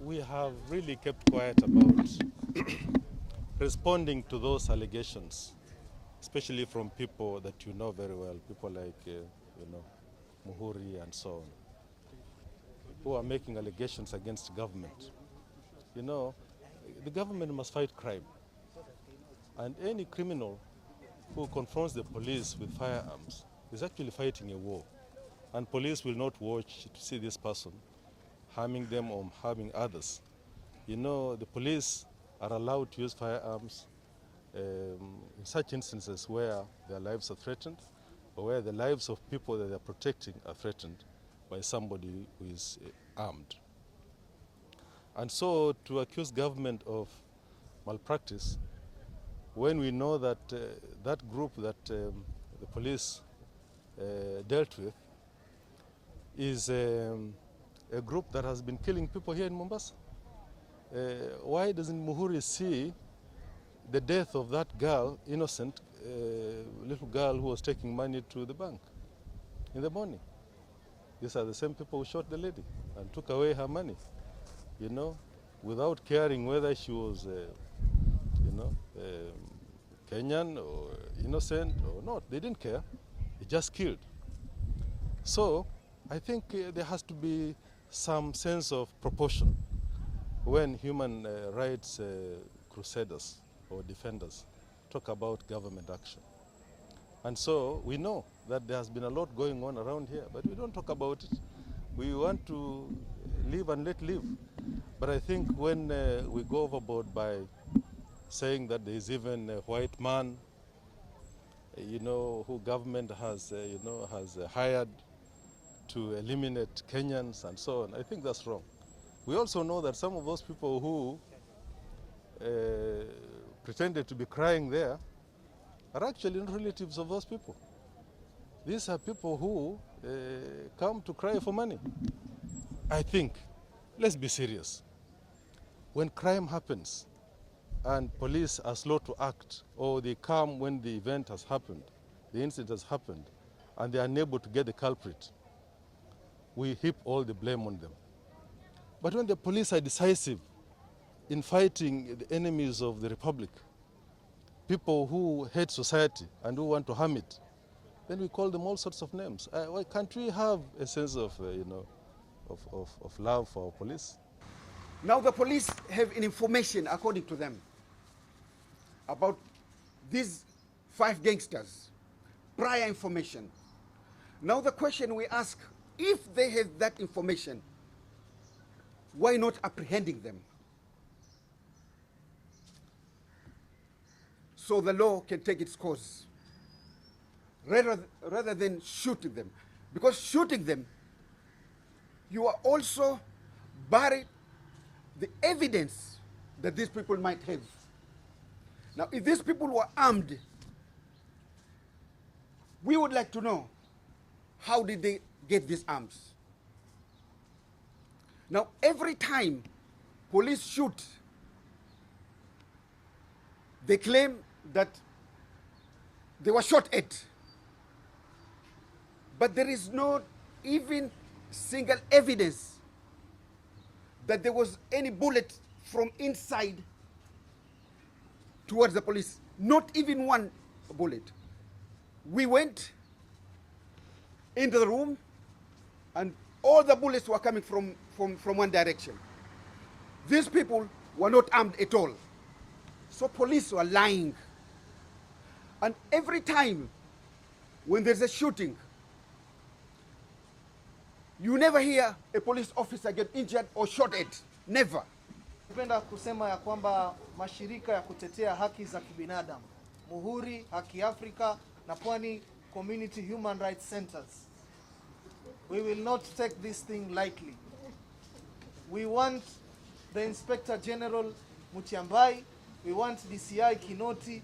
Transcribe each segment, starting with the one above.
we have really kept quiet about responding to those allegations, especially from people that you know very well, people like, Muhuri and so on, who are making allegations against government. You know, the government must fight crime. And any criminal who confronts the police with firearms is actually fighting a war. And police will not watch to see this person harming them or harming others. You know, the police are allowed to use firearms in such instances where their lives are threatened or where the lives of people that they are protecting are threatened by somebody who is armed. And so to accuse government of malpractice, when we know that that group that the police dealt with is a group that has been killing people here in Mombasa. Why doesn't Muhuri see the death of that girl, innocent little girl who was taking money to the bank in the morning? These are the same people who shot the lady and took away her money, you know, without caring whether she was, Kenyan or innocent or not. They didn't care. They just killed. So I think there has to be some sense of proportion when human rights crusaders or defenders talk about government action. And so we know that there has been a lot going on around here, but we don't talk about it. We want to live and let live. But I think when we go overboard by saying that there is even a white man, who government has, has hired to eliminate Kenyans and so on, I think that's wrong. We also know that some of those people who pretended to be crying there are actually not relatives of those people. These are people who come to cry for money. I think, let's be serious. When crime happens and police are slow to act, or they come when the event has happened, the incident has happened, and they are unable to get the culprit, we heap all the blame on them. But when the police are decisive in fighting the enemies of the Republic, people who hate society and who want to harm it, then we call them all sorts of names. Why can't we have a sense of, of love for our police? Now the police have information, according to them, about these 5 gangsters, prior information. Now the question we ask, if they have that information, why not apprehending them? So the law can take its course, rather than shooting them. Because shooting them, you are also buried the evidence that these people might have. Now, if these people were armed, we would like to know, how did they get these arms? Now, every time police shoot, they claim that they were shot at. But there is not even single evidence that there was any bullet from inside towards the police. Not even one bullet. We went into the room and all the bullets were coming from one direction. These people were not armed at all. So police were lying. And every time when there's a shooting, you never hear a police officer get injured or shot at. Never. Napenda kusema ya kwamba mashirika ya kutetea haki za kibinadamu, Muhuri, Haki Afrika na Pwani Community Human Rights Centers, we will not take this thing lightly. We want the Inspector General Mutyambai, we want DCI Kinoti,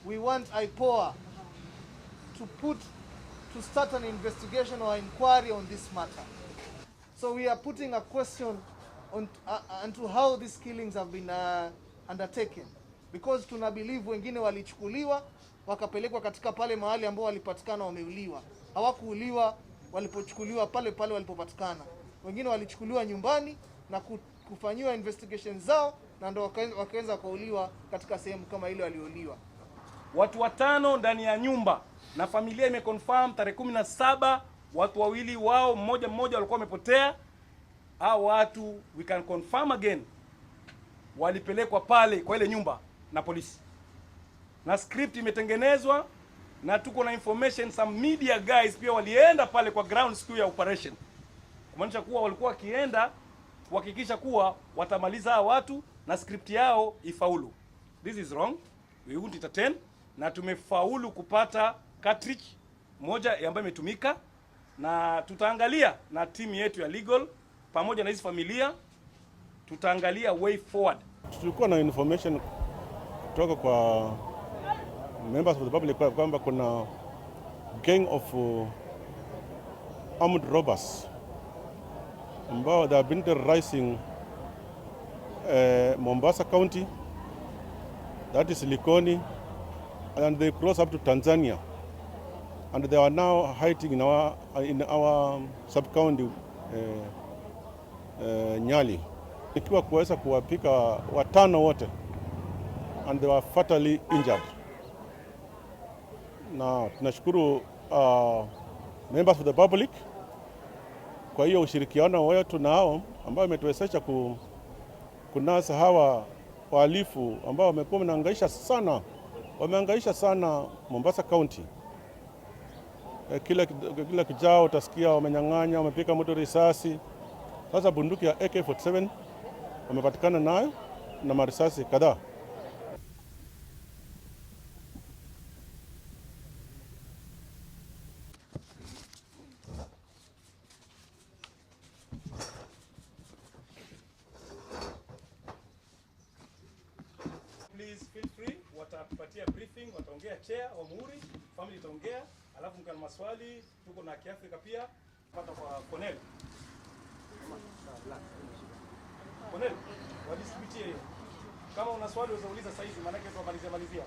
we want IPOA to start an investigation or inquiry on this matter. So we are putting a question on onto how these killings have been undertaken, because tuna believe wengine walichukuliwa wakapelekwa katika pale mahali ambao walipatikana wameuliwa. Hawakuuliwa walipochukuliwa pale pale walipopatikana. Wengine walichukuliwa nyumbani na kufanyiwa investigation zao, na ndo wakaanza kuuliwa katika sehemu kama ile waliouliwa. Watu 5 ndani ya nyumba, na familia imeconfirm tarehe 17 watu 2 wao mmoja walikuwa wamepotea. Hao watu we can confirm again walipelekwa pale kwa ile nyumba na polisi, na script imetengenezwa, na tuko na information some media guys pia walienda pale kwa ground siku ya operation, kumaanisha kuwa walikuwa wakienda kuhakikisha kuwa watamaliza hao watu na script yao ifaulu. This is wrong, we won't entertain. Na tumefaulu kupata cartridge moja ambayo imetumika, na tutaangalia na timu yetu ya legal pamoja na hizi familia, tutaangalia way forward. Tulikuwa na information kutoka kwa members of the public kwamba kuna gang of armed robbers ambao they have been terrorizing Mombasa County, that is Likoni, and they cross up to Tanzania, and they are now hiding in our sub-county Nyali. Ikiwa kuweza kuwapika 5 wote, and they were fatally injured. Na tunashukuru members of the public kwa hiyo ushirikiano wetu nao ambao umetuwezesha kunasa hawa wahalifu ambao wamekuwa wamehangaisha sana Mombasa County. Kila kijao utasikia wamenyang'anya, wamepika mtu risasi. Sasa bunduki ya AK-47 wamepatikana nayo na marisasi kadhaa. Please feel free, watakupatia briefing, wataongea chair wa muhuri, family itaongea, alafu mkana maswali, tuko na Kiafrika pia, pata kwa Cornel. Cornel, wadistributie hiyo. Kama una swali unaweza sasa hivi, maana yake tunamalizia.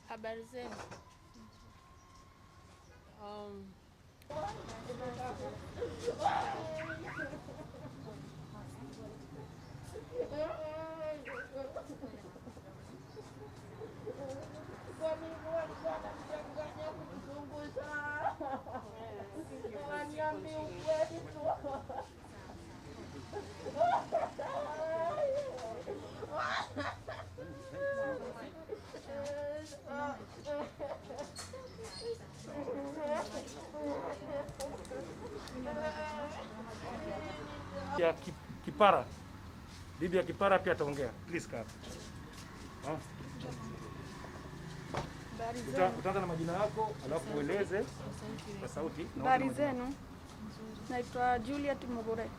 Habari zenu. Ya Kipara. Bibi ya Kipara pia ataongea. Please come. Utaanza na majina yako, alafu ueleze kwa sauti. Habari zenu. Naitwa Juliet Mugure.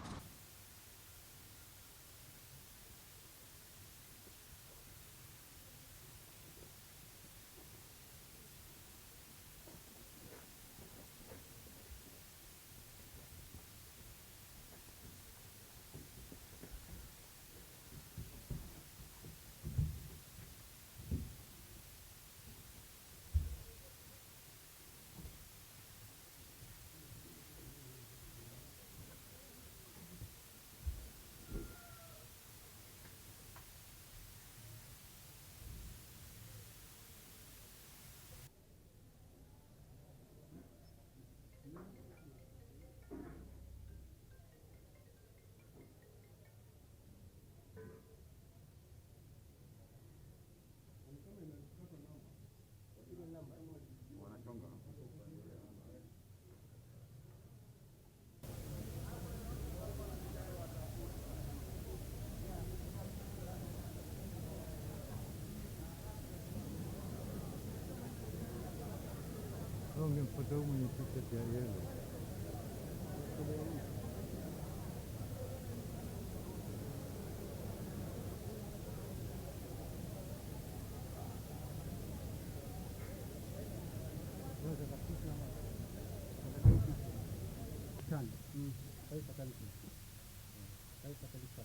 Ungemfuata mwenye ticket ya yellow. Taifa kabisa.